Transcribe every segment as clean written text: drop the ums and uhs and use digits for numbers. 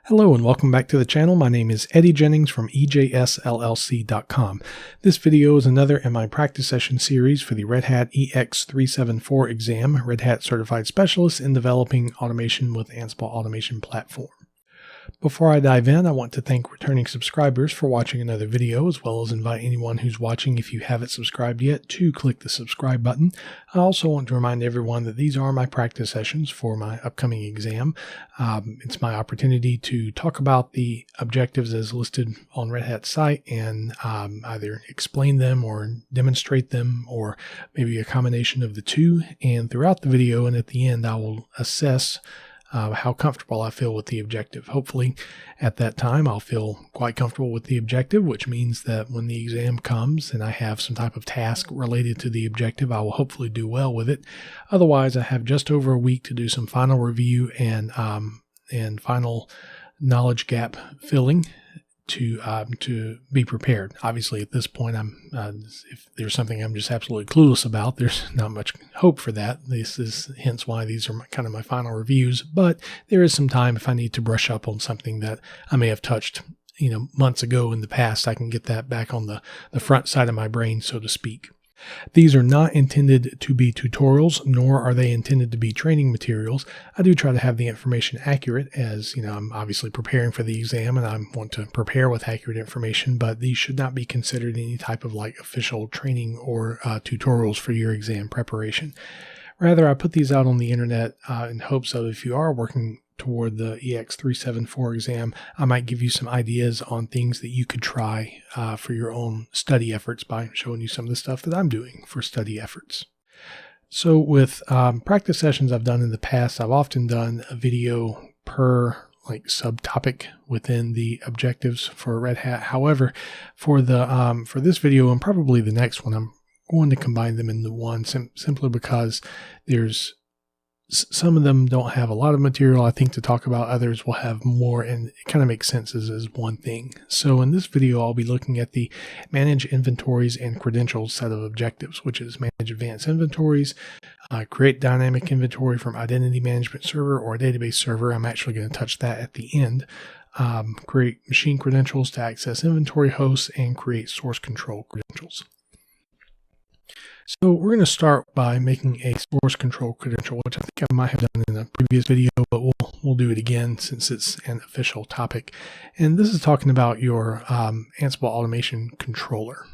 Hello and welcome back to the channel. My name is Eddie Jennings from EJSLLC.com. This video is another in my practice session series for the Red Hat EX374 exam, Red Hat Certified Specialist in Developing Automation with Ansible Automation Platform. Before I dive in, I want to thank returning subscribers for watching another video, as well as invite anyone who's watching, if you haven't subscribed yet, to click the subscribe button. I also want to remind everyone that these are my practice sessions for my upcoming exam. It's my opportunity to talk about the objectives as listed on Red Hat's site and either explain them or demonstrate them, or maybe a combination of the two. And throughout the video and at the end, I will assess how comfortable I feel with the objective. Hopefully at that time I'll feel quite comfortable with the objective, which means that when the exam comes and I have some type of task related to the objective, I will hopefully do well with it. Otherwise, I have just over a week to do some final review and final knowledge gap filling to be prepared. Obviously, at this point, if there's something I'm just absolutely clueless about, there's not much hope for that. This is hence why these are kind of my final reviews. But there is some time if I need to brush up on something that I may have touched, months ago in the past. I can get that back on the front side of my brain, so to speak. These are not intended to be tutorials, nor are they intended to be training materials. I do try to have the information accurate, as I'm obviously preparing for the exam and I want to prepare with accurate information, but these should not be considered any type of official training or tutorials for your exam preparation. Rather, I put these out on the internet in hopes of, if you are working toward the EX374 exam, I might give you some ideas on things that you could try for your own study efforts by showing you some of the stuff that I'm doing for study efforts. So with practice sessions I've done in the past, I've often done a video per subtopic within the objectives for Red Hat. However, for this video and probably the next one, I'm going to combine them into one simply because there's some of them don't have a lot of material, I think, to talk about. Others will have more, and it kind of makes sense as one thing. So in this video, I'll be looking at the Manage Inventories and Credentials set of objectives, which is manage advanced inventories, create dynamic inventory from identity management server or a database server. I'm actually going to touch that at the end. Create machine credentials to access inventory hosts, and create source control credentials. So we're going to start by making a source control credential, which I think I might have done in a previous video, but we'll do it again since it's an official topic. And this is talking about your Ansible Automation Controller.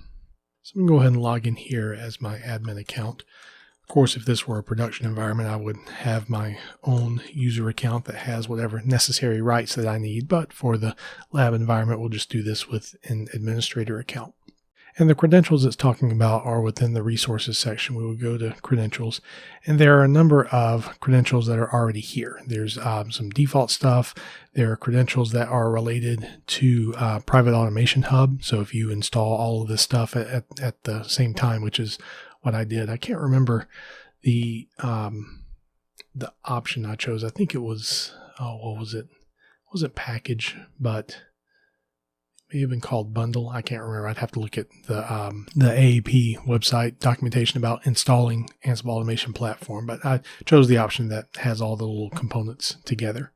So I'm going to go ahead and log in here as my admin account. Of course, if this were a production environment, I would have my own user account that has whatever necessary rights that I need. But for the lab environment, we'll just do this with an administrator account. And the credentials it's talking about are within the resources section. We will go to credentials, and there are a number of credentials that are already here. There's some default stuff. There are credentials that are related to Private Automation Hub. So if you install all of this stuff at the same time, which is what I did, I can't remember the option I chose. I think it was, what was it? It wasn't package, but may have been called bundle. I can't remember. I'd have to look at the AAP website documentation about installing Ansible Automation Platform, but I chose the option that has all the little components together.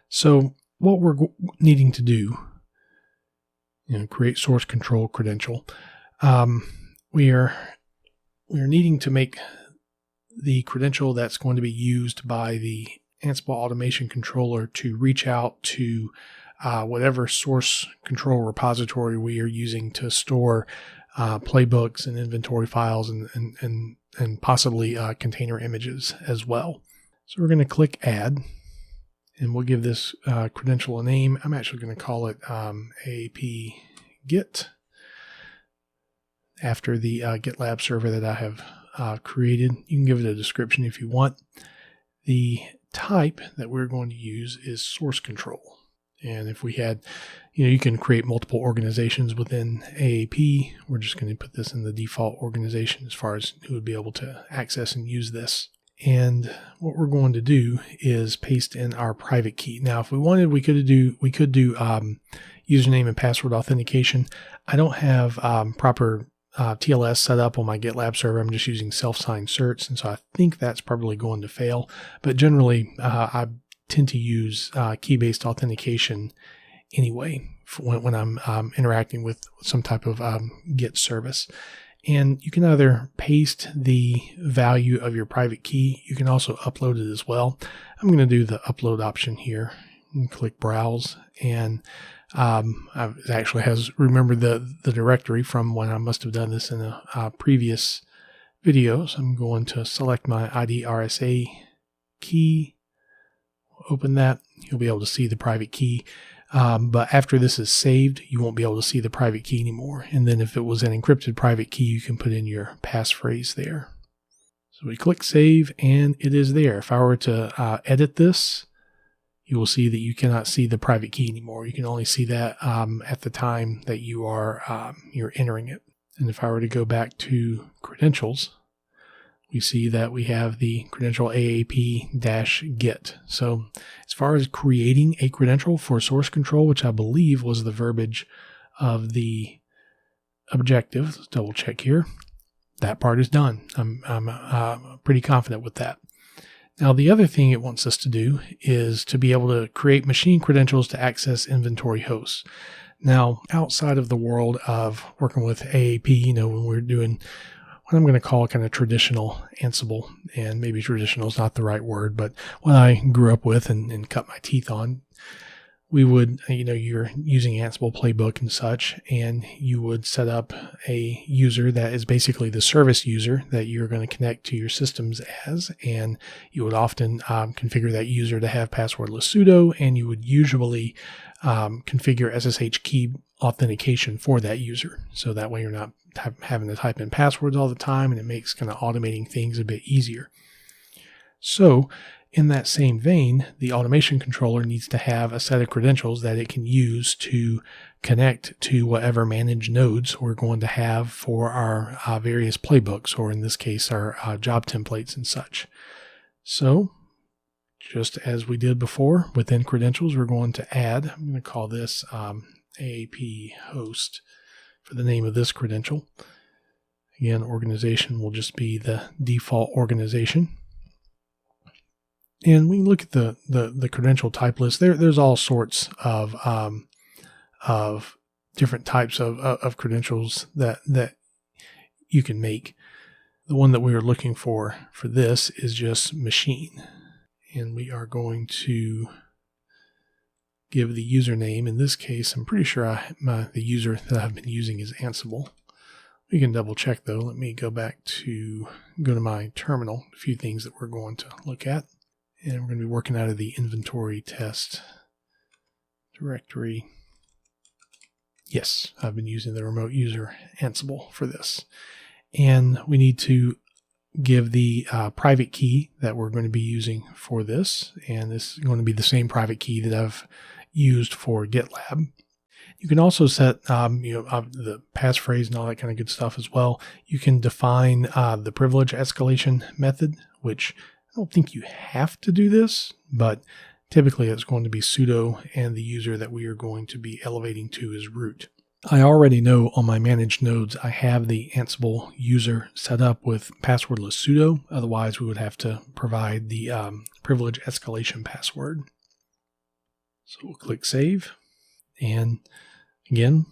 So what we're needing to do, create source control credential. We are needing to make the credential that's going to be used by the Ansible Automation Controller to reach out to whatever source control repository we are using to store playbooks and inventory files and possibly container images as well. So we're going to click Add, and we'll give this credential a name. I'm actually going to call it AAP Git, after the GitLab server that I have created. You can give it a description if you want. The type that we're going to use is source control. And if we had, you can create multiple organizations within AAP. We're just going to put this in the default organization as far as who would be able to access and use this. And what we're going to do is paste in our private key. Now, if we wanted, we could do username and password authentication. I don't have proper TLS set up on my GitLab server. I'm just using self-signed certs, and so I think that's probably going to fail. But generally, I tend to use key-based authentication anyway when I'm interacting with some type of GET service. And you can either paste the value of your private key. You can also upload it as well. I'm going to do the upload option here and click browse. And it actually has remembered the directory from when I must have done this in a previous video. So I'm going to select my ID RSA key, open that. You'll be able to see the private key. But after this is saved, you won't be able to see the private key anymore. And then if it was an encrypted private key, you can put in your passphrase there. So we click save and it is there. If I were to edit this, you will see that you cannot see the private key anymore. You can only see that at the time that you're entering it. And if I were to go back to credentials, we see that we have the credential AAP-get. So as far as creating a credential for source control, which I believe was the verbiage of the objective, let's double check here. That part is done. I'm pretty confident with that. Now, the other thing it wants us to do is to be able to create machine credentials to access inventory hosts. Now, outside of the world of working with AAP, when we're doing what I'm going to call kind of traditional Ansible, and maybe traditional is not the right word, but what I grew up with and cut my teeth on, we would, you're using Ansible playbook and such, and you would set up a user that is basically the service user that you're going to connect to your systems as, and you would often configure that user to have passwordless sudo, and you would usually configure SSH key authentication for that user. So that way you're not having to type in passwords all the time, and it makes kind of automating things a bit easier. So in that same vein, the automation controller needs to have a set of credentials that it can use to connect to whatever managed nodes we're going to have for our various playbooks, or in this case, our job templates and such. So just as we did before, within credentials, we're going to add, I'm going to call this AAP host for the name of this credential. Again, organization will just be the default organization. And we can look at the credential type list. There's all sorts of different types of credentials that you can make. The one that we are looking for this is just machine. And we are going to give the username. In this case, I'm pretty sure the user that I've been using is Ansible. We can double check though. Let me go to my terminal, a few things that we're going to look at. And we're going to be working out of the inventory test directory. Yes, I've been using the remote user Ansible for this. And we need to give the private key that we're going to be using for this. And this is going to be the same private key that I've used for GitLab. You can also set the passphrase and all that kind of good stuff as well. You can define the privilege escalation method, which I don't think you have to do this, but typically it's going to be sudo and the user that we are going to be elevating to is root. I already know on my managed nodes I have the Ansible user set up with passwordless sudo. Otherwise, we would have to provide the privilege escalation password. So we'll click save. And again,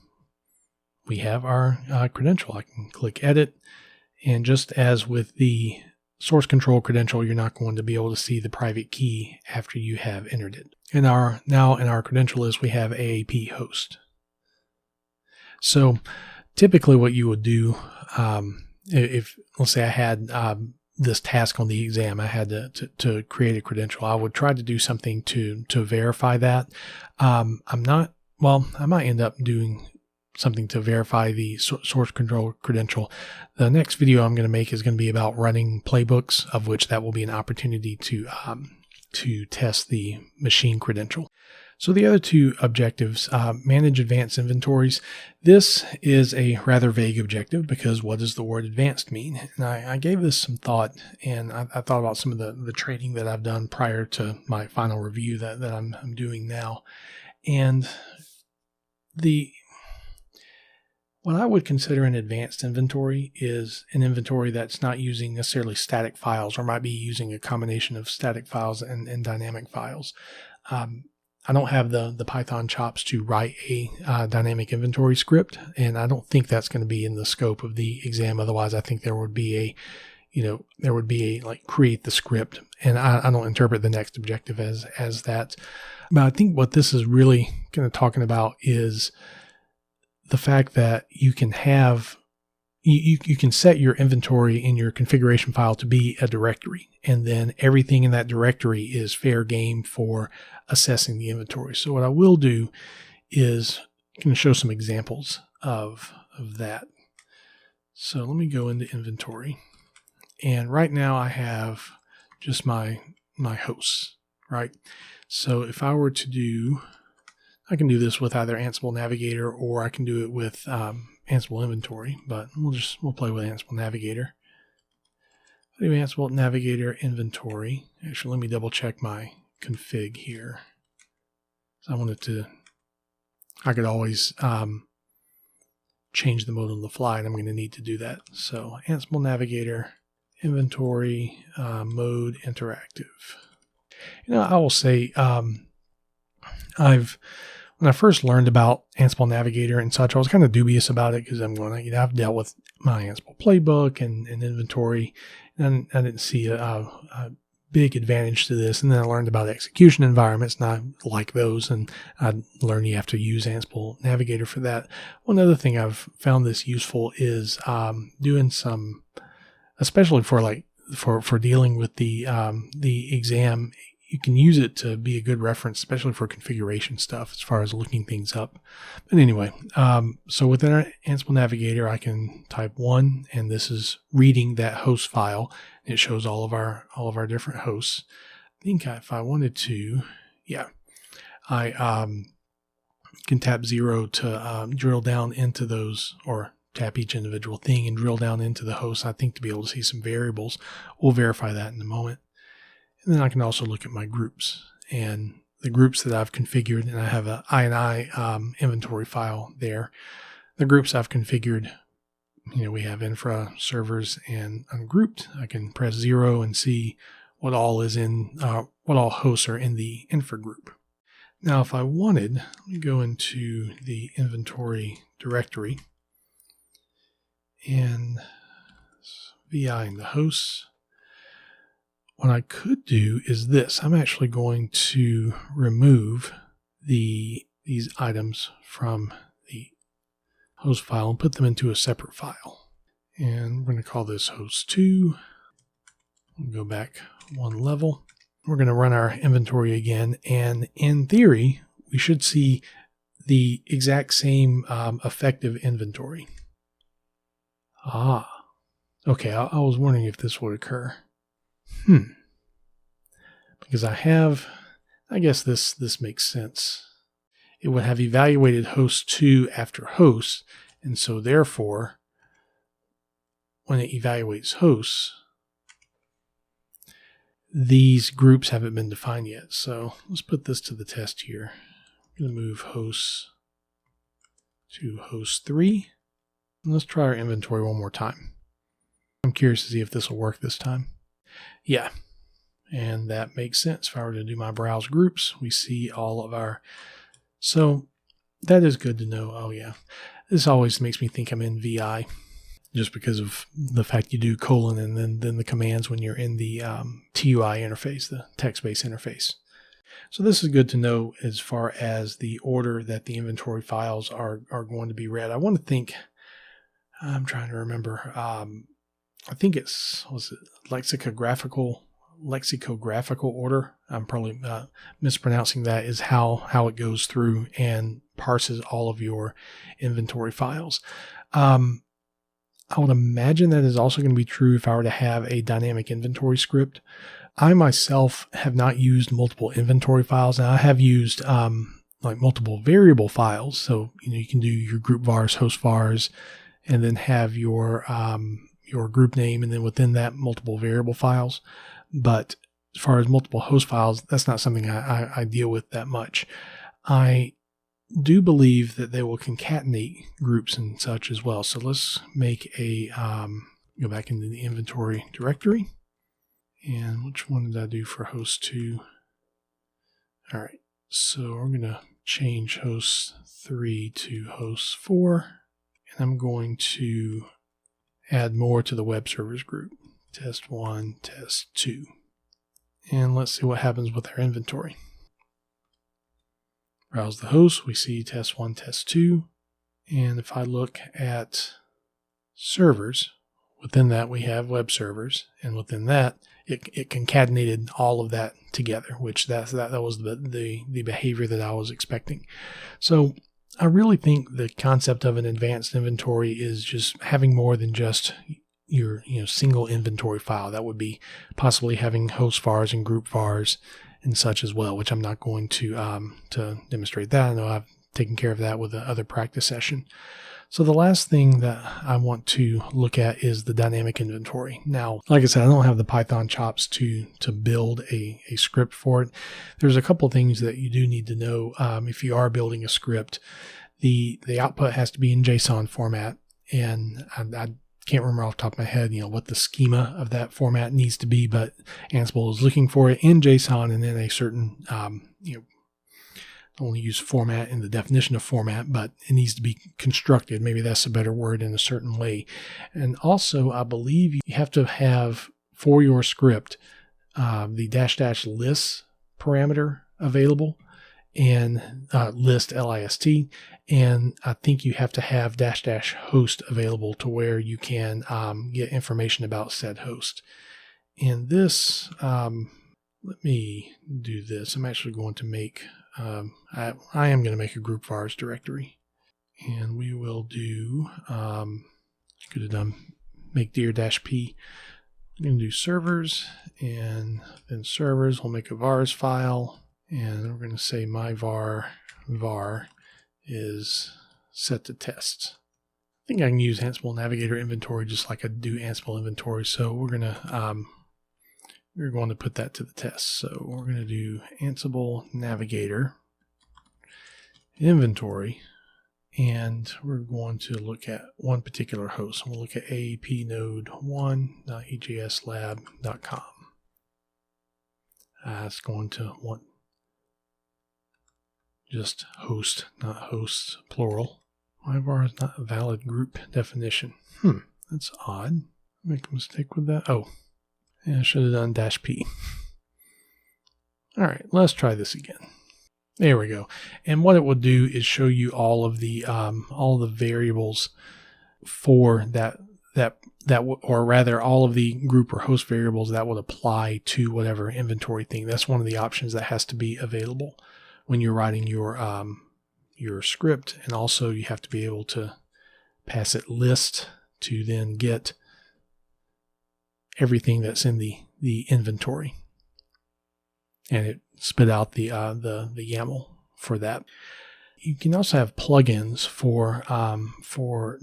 we have our credential. I can click edit. And just as with the source control credential, you're not going to be able to see the private key after you have entered it. Now in our credential list, we have AAP host. So typically what you would do, if let's say I had this task on the exam, I had to create a credential, I would try to do something to verify that. I might end up doing something to verify the source control credential. The next video I'm going to make is going to be about running playbooks, of which that will be an opportunity to test the machine credential. So the other two objectives, manage advanced inventories. This is a rather vague objective because what does the word advanced mean? And I gave this some thought, and I thought about some of the training that I've done prior to my final review that I'm doing now. And What I would consider an advanced inventory is an inventory that's not using necessarily static files, or might be using a combination of static files and dynamic files. I don't have the Python chops to write a dynamic inventory script, and I don't think that's going to be in the scope of the exam. Otherwise, I think there would be like create the script, and I don't interpret the next objective as that. But I think what this is really kind of talking about is the fact that you can have, you can set your inventory in your configuration file to be a directory, and then everything in that directory is fair game for assessing the inventory. So what I will do is going to show some examples of that. So let me go into inventory, and right now I have just my hosts, right? So if I were to do, I can do this with either Ansible Navigator, or I can do it with Ansible Inventory, but we'll play with Ansible Navigator. I'll do Ansible Navigator Inventory. Actually, let me double check my config here. So I could always change the mode on the fly, and I'm going to need to do that. So Ansible Navigator Inventory mode interactive. I will say, when I first learned about Ansible Navigator and such, I was kind of dubious about it, because I've dealt with my Ansible playbook and inventory, and I didn't see a big advantage to this. And then I learned about execution environments, and I like those, and I learned you have to use Ansible Navigator for that. One other thing I've found this useful is doing some, especially for dealing with the exam. You can use it to be a good reference, especially for configuration stuff, as far as looking things up. But anyway, so within our Ansible Navigator, I can type 1, and this is reading that host file. It shows all of our different hosts. I think if I wanted to, I can tap 0 to drill down into those, or tap each individual thing and drill down into the host, I think, to be able to see some variables. We'll verify that in a moment. And then I can also look at my groups and the groups that I've configured, and I have an INI inventory file there. The groups I've configured, we have infra, servers, and ungrouped. I can press 0 and see what all hosts are in the infra group. Now, if I wanted, let me go into the inventory directory and VI in the hosts. What I could do is this. I'm actually going to remove these items from the host file and put them into a separate file. And we're going to call this host 2. We'll go back one level. We're going to run our inventory again. And in theory, we should see the exact same effective inventory. Okay. I was wondering if this would occur. Because I guess this makes sense. It would have evaluated host 2 after host, and so therefore, when it evaluates hosts, these groups haven't been defined yet. So let's put this to the test here. I'm going to move hosts to host 3, and let's try our inventory one more time. I'm curious to see if this will work this time. Yeah, and that makes sense. If I were to do my browse groups, we see all of our, so that is good to know. Oh yeah, this always makes me think I'm in VI, just because of the fact you do colon and then the commands when you're in the TUI interface, the text-based interface. So this is good to know as far as the order that the inventory files are going to be read. I'm trying to remember. I think was it lexicographical order. I'm probably mispronouncing that, is how it goes through and parses all of your inventory files. I would imagine that is also going to be true if I were to have a dynamic inventory script. I myself have not used multiple inventory files. Now I have used like multiple variable files. So you can do your group vars, host vars, and then have your group name, and then within that multiple variable files. But as far as multiple host files, that's not something I deal with that much. I do believe that they will concatenate groups and such as well. So let's make a, go back into the inventory directory. And which one did I do for host 2? All right, so we're going to change host 3 to host 4. And I'm going to add more to the web servers group. Test 1, test 2. And let's see what happens with our inventory. Browse the host, we see test 1, test 2. And if I look at servers, within that we have web servers, and within that it concatenated all of that together, which that was the behavior that I was expecting. So I really think the concept of an advanced inventory is just having more than just your single inventory file. That would be possibly having host vars and group vars and such as well, which I'm not going to demonstrate that. I know I've taken care of that with the other practice session. So the last thing that I want to look at is the dynamic inventory. Now, like I said, I don't have the Python chops to build a script for it. There's a couple things that you do need to know if you are building a script. The output has to be in JSON format, and I can't remember off the top of my head, what the schema of that format needs to be, but Ansible is looking for it in JSON and then a certain, I only use format in the definition of format, but it needs to be constructed. Maybe that's a better word, in a certain way. And also, I believe you have to have for your script the --list parameter available, and list L-I-S-T, and I think you have to have --host available to where you can get information about said host. And this, let me do this. I'm actually going to make, I am going to make a group vars directory, and we will do, could have done make dir-p. I'm going to do servers, and then servers, we'll make a vars file, and we're going to say my var is set to tests. I think I can use Ansible Navigator inventory just like I do Ansible inventory. So we're going to put that to the test. So we're going to do Ansible Navigator inventory, and we're going to look at one particular host. We'll look at aapnode1.ejslab.com. It's going to want just host, not hosts, plural. My var is not a valid group definition. That's odd. Make a mistake with that. Oh, yeah, I should have done -p. All right, let's try this again. There we go. And what it will do is show you all of the variables for that, or rather all of the group or host variables that would apply to whatever inventory thing. That's one of the options that has to be available when you're writing your script. And also you have to be able to pass it list to then get everything that's in the inventory, and it spit out the YAML for that. You can also have plugins for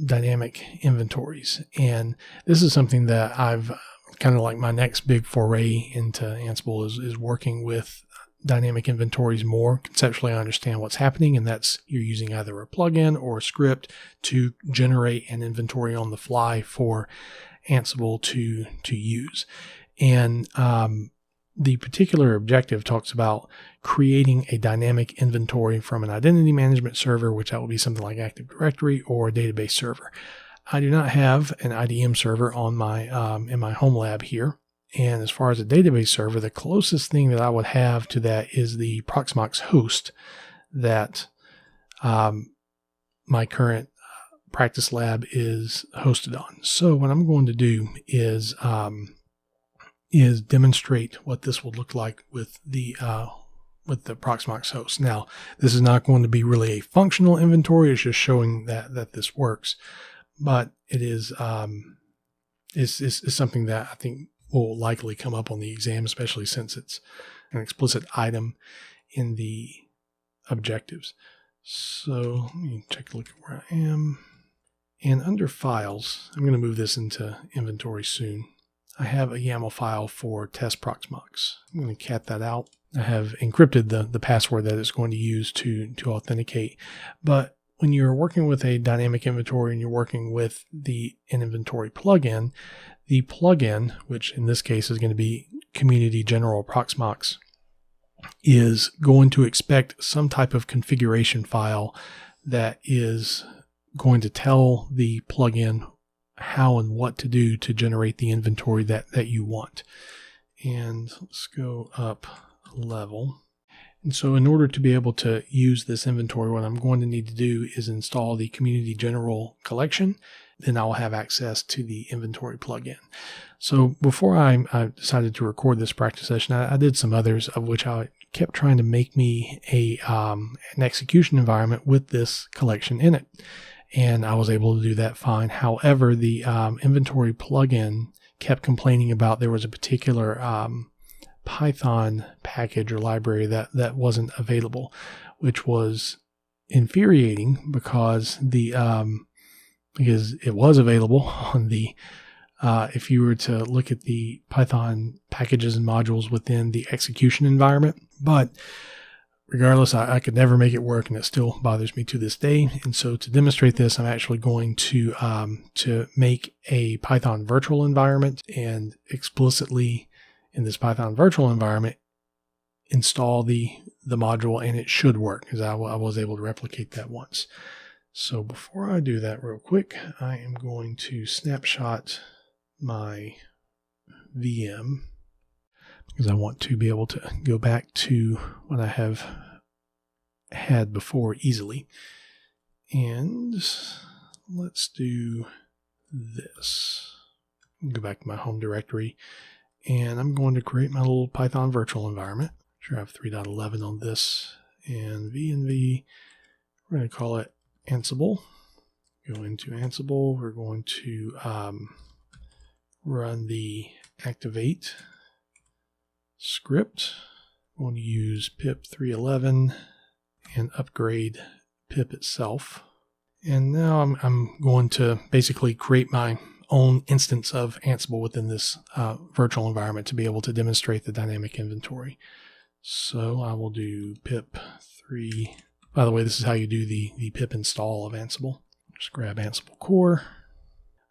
dynamic inventories, and this is something that I've kind of like my next big foray into Ansible is working with dynamic inventories more. Conceptually, I understand what's happening, and that's you're using either a plugin or a script to generate an inventory on the fly for Ansible to use. And the particular objective talks about creating a dynamic inventory from an identity management server, which that will be something like Active Directory or a database server. I do not have an IDM server on my in my home lab here. And as far as a database server, the closest thing that I would have to that is the Proxmox host that my current practice lab is hosted on. So what I'm going to do is demonstrate what this would look like with the Proxmox host. Now, this is not going to be really a functional inventory. It's just showing that this works, but it is something that I think will likely come up on the exam, especially since it's an explicit item in the objectives. So let me take a look at where I am. And under files, I'm going to move this into inventory soon. I have a YAML file for test proxmox. I'm going to cat that out. I have encrypted the password that it's going to use to authenticate. But when you're working with a dynamic inventory and you're working with the inventory plugin, the plugin, which in this case is going to be Community General Proxmox, is going to expect some type of configuration file that is going to tell the plugin how and what to do to generate the inventory that you want. And let's go up a level. And so in order to be able to use this inventory, what I'm going to need to do is install the Community General collection. Then I'll have access to the inventory plugin. So before I decided to record this practice session, I did some others, of which I kept trying to make me an execution environment with this collection in it. And I was able to do that fine. However, the inventory plugin kept complaining about there was a particular Python package or library that wasn't available, which was infuriating because because it was available on the if you were to look at the Python packages and modules within the execution environment. But regardless, I could never make it work, and it still bothers me to this day. And so to demonstrate this, I'm actually going to make a Python virtual environment, and explicitly in this Python virtual environment, install the module, and it should work because I was able to replicate that once. So before I do that real quick, I am going to snapshot my VM because I want to be able to go back to what I have had before easily. And let's do this. Go back to my home directory, and I'm going to create my little Python virtual environment. Sure, I have 3.11 on this, and V. We're going to call it Ansible. Go into Ansible. We're going to run the activate script. I'm going to use pip 311 and upgrade pip itself. And now I'm going to basically create my own instance of Ansible within this virtual environment to be able to demonstrate the dynamic inventory. So I will do pip 3. By the way, this is how you do the pip install of Ansible. Just grab Ansible core.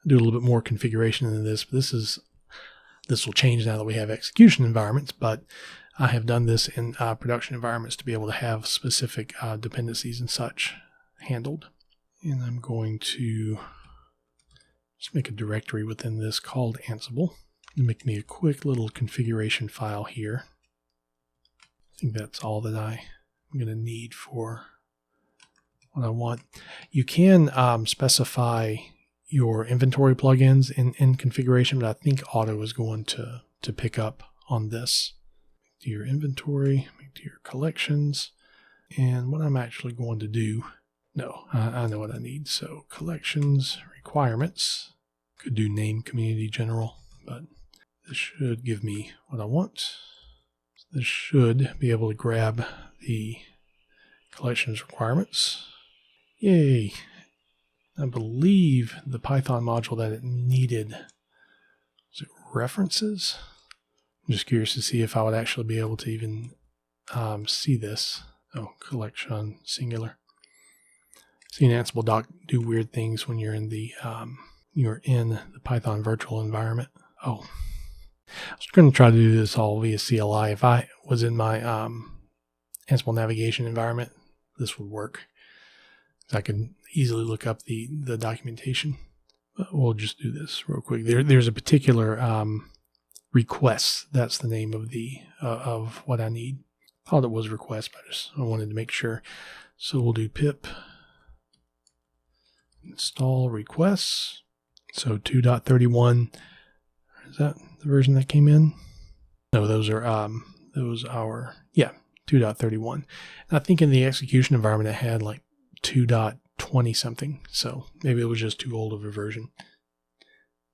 Do a little bit more configuration than this, but this will change now that we have execution environments, but I have done this in production environments to be able to have specific dependencies and such handled. And I'm going to just make a directory within this called Ansible. Make me a quick little configuration file here. I think that's all that I'm going to need for what I want. You can specify your inventory plugins in configuration, but I think auto is going to pick up on this. Do your inventory, do your collections, and what I'm actually going to do, I know what I need. So collections, requirements, could do name community general, but this should give me what I want. This should be able to grab the collections requirements. Yay! I believe the Python module that it needed, was it references? I'm just curious to see if I would actually be able to even see this. Oh, collection singular. See an Ansible doc do weird things when you're in the Python virtual environment. Oh, I was going to try to do this all via CLI. If I was in my Ansible navigation environment, this would work. I can easily look up the documentation. But we'll just do this real quick. There's a particular request. That's the name of of what I need. I thought it was request, but I wanted to make sure. So we'll do pip install requests. So 2.31. Is that the version that came in? No, those are 2.31. And I think in the execution environment it had like 2.20 something, so maybe it was just too old of a version.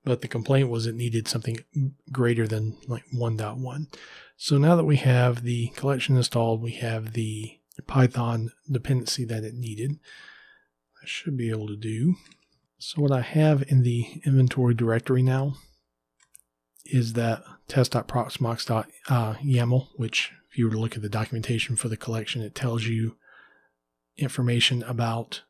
But the complaint was it needed something greater than like 1.1. So now that we have the collection installed, we have the Python dependency that it needed. I should be able to do. So what I have in the inventory directory now is that test.proxmox.yaml, which if you were to look at the documentation for the collection, it tells you information about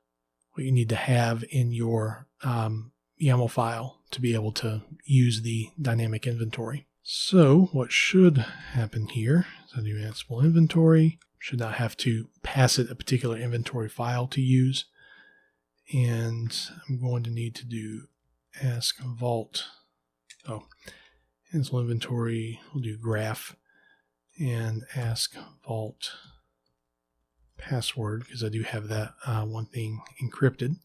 what you need to have in your YAML file to be able to use the dynamic inventory. So what should happen here is I do Ansible inventory. Should not have to pass it a particular inventory file to use. And I'm going to need to do ask vault. Ansible inventory, we'll do graph and ask vault password, because I do have that one thing encrypted.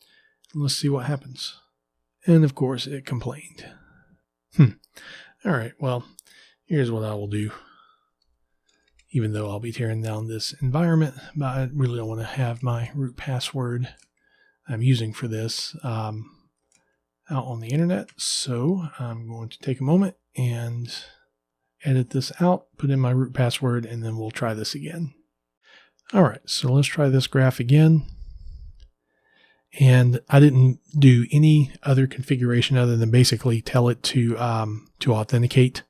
And let's see what happens. And of course it complained. All right, well, here's what I will do. Even though I'll be tearing down this environment, but I really don't want to have my root password I'm using for this out on the internet. So I'm going to take a moment and edit this out, put in my root password, and then we'll try this again. All right, so let's try this graph again. And I didn't do any other configuration other than basically tell it to authenticate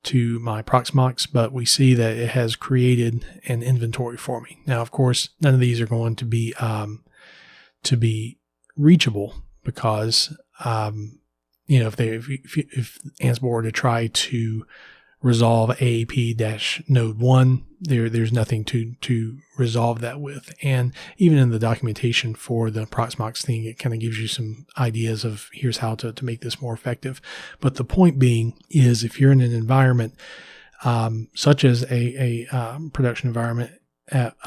to my Proxmox, but we see that it has created an inventory for me. Now, of course, none of these are going to be reachable because if Ansible were to try to resolve AAP-node1, there's nothing to resolve that with. And even in the documentation for the Proxmox thing, it kind of gives you some ideas of here's how to make this more effective. But the point being is if you're in an environment such as a production environment at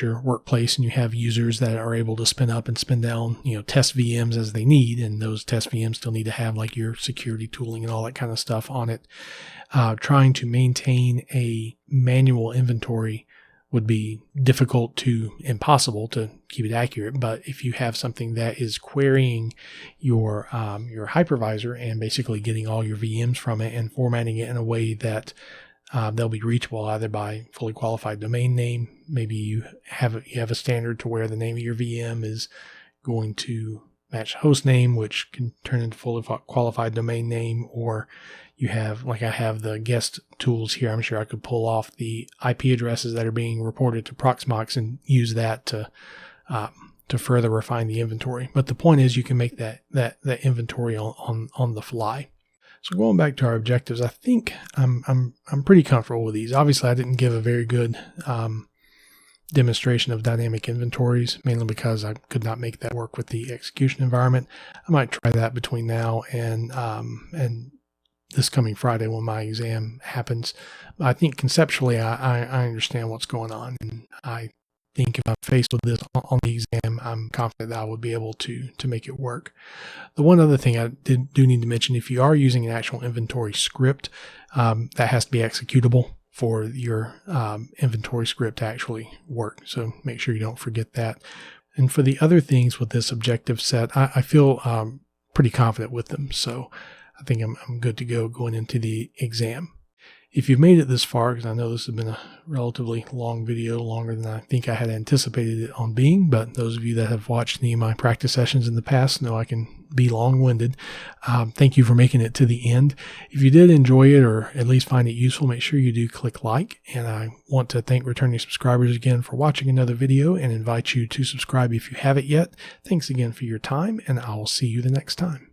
your workplace, and you have users that are able to spin up and spin down, test VMs as they need, and those test VMs still need to have like your security tooling and all that kind of stuff on it. Trying to maintain a manual inventory would be difficult to impossible to keep it accurate. But if you have something that is querying your hypervisor and basically getting all your VMs from it and formatting it in a way that they'll be reachable either by fully qualified domain name. Maybe you have a standard to where the name of your VM is going to match host name, which can turn into fully qualified domain name, or you have, like I have the guest tools here. I'm sure I could pull off the IP addresses that are being reported to Proxmox and use that to further refine the inventory. But the point is you can make that inventory on the fly. So going back to our objectives, I think I'm pretty comfortable with these. Obviously, I didn't give a very good demonstration of dynamic inventories, mainly because I could not make that work with the execution environment. I might try that between now and this coming Friday when my exam happens. I think conceptually, I understand what's going on, and I think if I'm faced with this on the exam, I'm confident that I would be able to make it work. The one other thing I do need to mention, if you are using an actual inventory script, that has to be executable for your inventory script to actually work. So make sure you don't forget that. And for the other things with this objective set, I feel pretty confident with them. So I think I'm good to go going into the exam. If you've made it this far, because I know this has been a relatively long video, longer than I think I had anticipated it on being, but those of you that have watched any of my practice sessions in the past know I can be long-winded. Thank you for making it to the end. If you did enjoy it or at least find it useful, make sure you do click like. And I want to thank returning subscribers again for watching another video and invite you to subscribe if you haven't yet. Thanks again for your time, and I will see you the next time.